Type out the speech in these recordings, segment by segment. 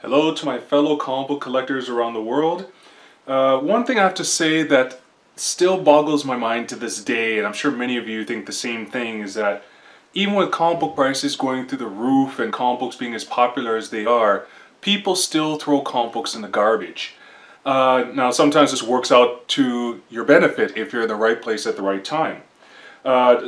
Hello to my fellow comic book collectors around the world. One thing I have to say that still boggles my mind to this day, and I'm sure many of you think the same thing, is that even with comic book prices going through the roof and comic books being as popular as they are, people still throw comic books in the garbage. Now sometimes this works out to your benefit if you're in the right place at the right time.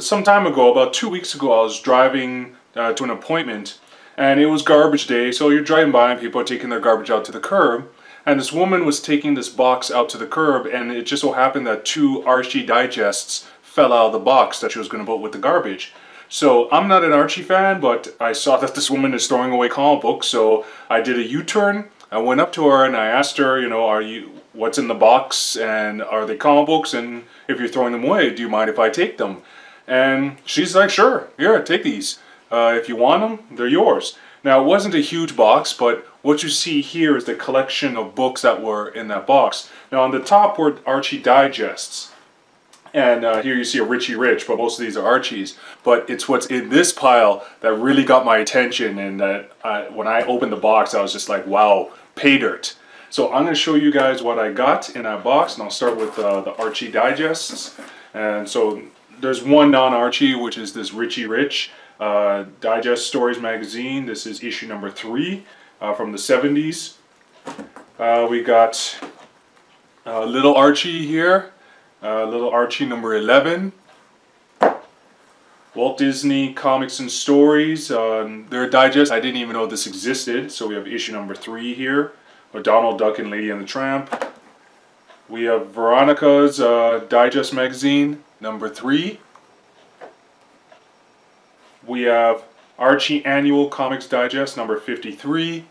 Some time ago, about 2 weeks ago, I was driving to an appointment, and it was garbage day, so you're driving by and people are taking their garbage out to the curb, and this woman was taking this box out to the curb, and it just so happened that 2 Archie digests fell out of the box that she was going to put with the garbage. So I'm not an Archie fan, but I saw that this woman is throwing away comic books, so I did a U-turn. I went up to her and I asked her, what's in the box, and are they comic books, and if you're throwing them away, do you mind if I take them? And she's like, sure, here, take these. If you want them, they're yours. Now, it wasn't a huge box, but what you see here is the collection of books that were in that box. Now, on the top were Archie digests. And here you see a Richie Rich, but most of these are Archies. But it's what's in this pile that really got my attention, and when I opened the box, I was just like, wow, pay dirt. So I'm going to show you guys what I got in that box, and I'll start with the Archie digests. And so there's one non-Archie, which is this Richie Rich Digest Stories magazine. This is issue number 3 from the 70s. We got Little Archie here. Little Archie number 11. Walt Disney Comics and Stories. Their digest. I didn't even know this existed. So we have issue number 3 here. Donald Duck and Lady and the Tramp. We have Veronica's Digest magazine number 3. We have Archie Annual Comics Digest number 53.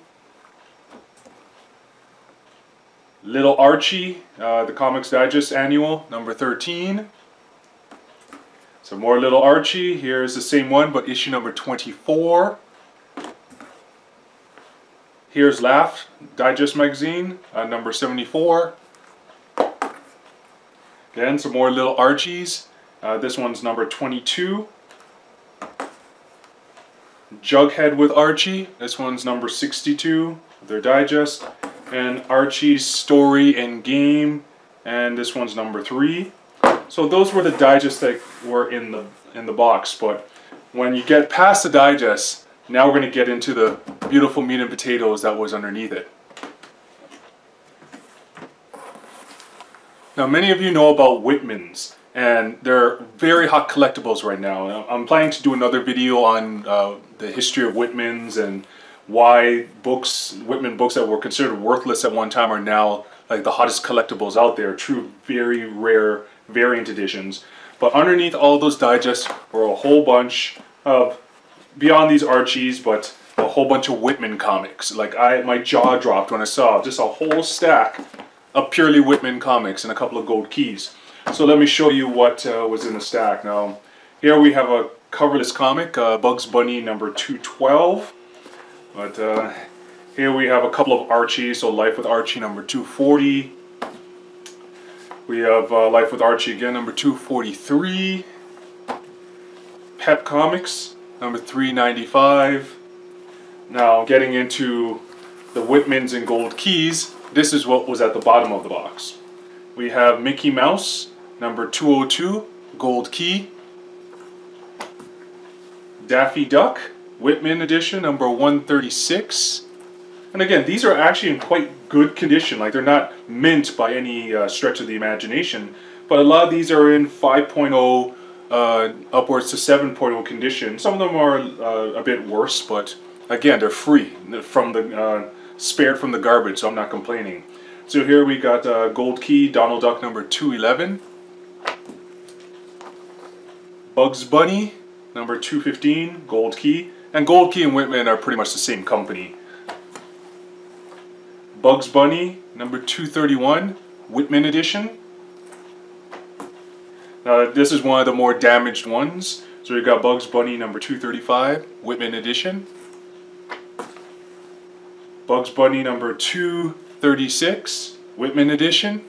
Little Archie, the Comics Digest Annual number 13. Some more Little Archie. Here's the same one, but issue number 24. Here's Laugh Digest Magazine, number 74. Again, some more Little Archies. This one's number 22. Jughead with Archie. This one's number 62. Their digest. And Archie's Story and Game. And this one's number 3. So those were the digests that were in the box. But when you get past the digest, now we're going to get into the beautiful meat and potatoes that was underneath it. Now, many of you know about Whitmans, and they're very hot collectibles right now. I'm planning to do another video on the history of Whitmans and why Whitman books that were considered worthless at one time are now like the hottest collectibles out there, true very rare variant editions. But underneath all those digests were a whole bunch of, beyond these Archies, but a whole bunch of Whitman comics. Like my jaw dropped when I saw just a whole stack of purely Whitman comics and a couple of gold keys. So let me show you what was in the stack. Now, here we have a coverless comic, Bugs Bunny number 212. But here we have a couple of Archies, so Life with Archie number 240. We have Life with Archie again, number 243. Pep Comics, number 395. Now, getting into the Whitmans and gold keys, this is what was at the bottom of the box. We have Mickey Mouse, number 202, gold key. Daffy Duck, Whitman edition, number 136. And again, these are actually in quite good condition. Like, they're not mint by any stretch of the imagination. But a lot of these are in 5.0 upwards to 7.0 condition. Some of them are a bit worse, but again, they're free from the spared from the garbage, so I'm not complaining. So here we got gold key, Donald Duck number 211. Bugs Bunny number 215, gold key. And gold key and Whitman are pretty much the same company. Bugs Bunny number 231, Whitman edition. Now this is one of the more damaged ones. So we got Bugs Bunny number 235, Whitman edition. Bugs Bunny number 236, Whitman edition.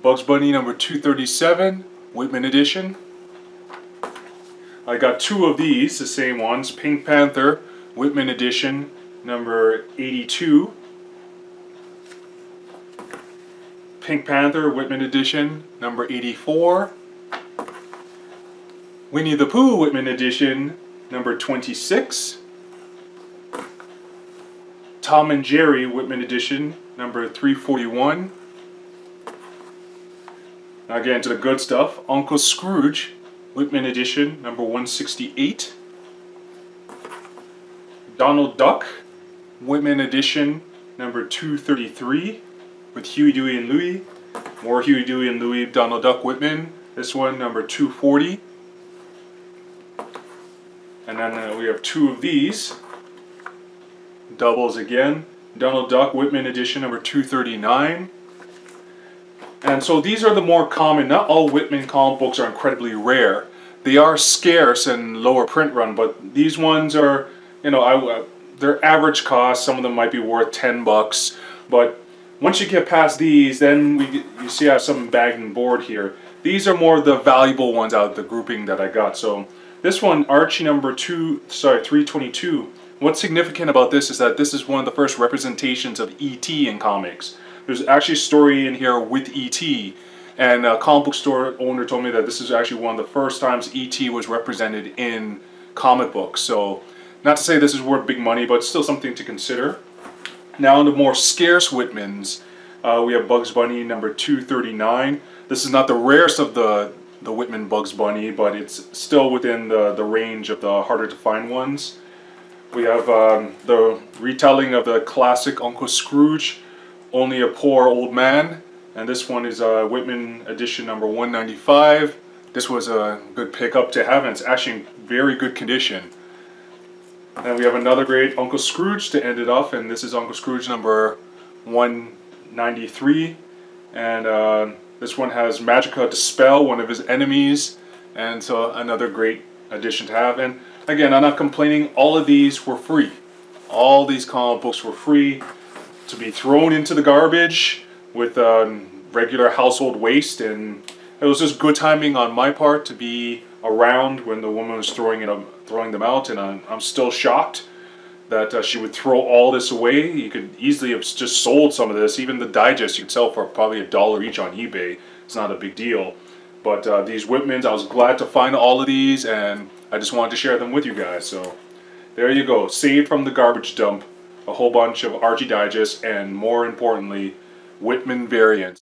Bugs Bunny number 237, Whitman edition. I got 2 of these, the same ones, Pink Panther Whitman edition, number 82. Pink Panther, Whitman edition, number 84. Winnie the Pooh, Whitman edition, number 26. Tom and Jerry, Whitman edition, number 341. Now again, to the good stuff. Uncle Scrooge, Whitman edition, number 168. Donald Duck, Whitman edition, number 233, with Huey, Dewey, and Louie. More Huey, Dewey, and Louie, Donald Duck, Whitman. This one, number 240. And then we have two of these. Doubles again. Donald Duck, Whitman edition, number 239. And so these are the more common. Not all Whitman comic books are incredibly rare. They are scarce and lower print run, but these ones are, you know, they're average cost. Some of them might be worth $10, but once you get past these, then you see I have some bagged and board here. These are more the valuable ones out of the grouping that I got. So this one, Archie number 322. What's significant about this is that this is one of the first representations of E.T. in comics. There's actually a story in here with E.T. and a comic book store owner told me that this is actually one of the first times E.T. was represented in comic books. So not to say this is worth big money, but still something to consider. Now in the more scarce Whitmans, we have Bugs Bunny number 239. This is not the rarest of the Whitman Bugs Bunny, but it's still within the range of the harder to find ones. We have the retelling of the classic Uncle Scrooge, Only a Poor Old Man, and this one is Whitman edition number 195. This was a good pickup to have, and it's actually in very good condition. And we have another great Uncle Scrooge to end it off, and this is Uncle Scrooge number 193. And this one has Magica Dispel, one of his enemies, and so another great addition to have. And again, I'm not complaining, all of these were free. All these comic books were free to be thrown into the garbage with regular household waste, and it was just good timing on my part to be around when the woman was throwing them out, and I'm still shocked that she would throw all this away. You could easily have just sold some of this. Even the digest you could sell for probably $1 each on eBay. It's not a big deal. But these Whitmans, I was glad to find all of these, and I just wanted to share them with you guys. So there you go, saved from the garbage dump, a whole bunch of Archie digests, and more importantly, Whitman variants.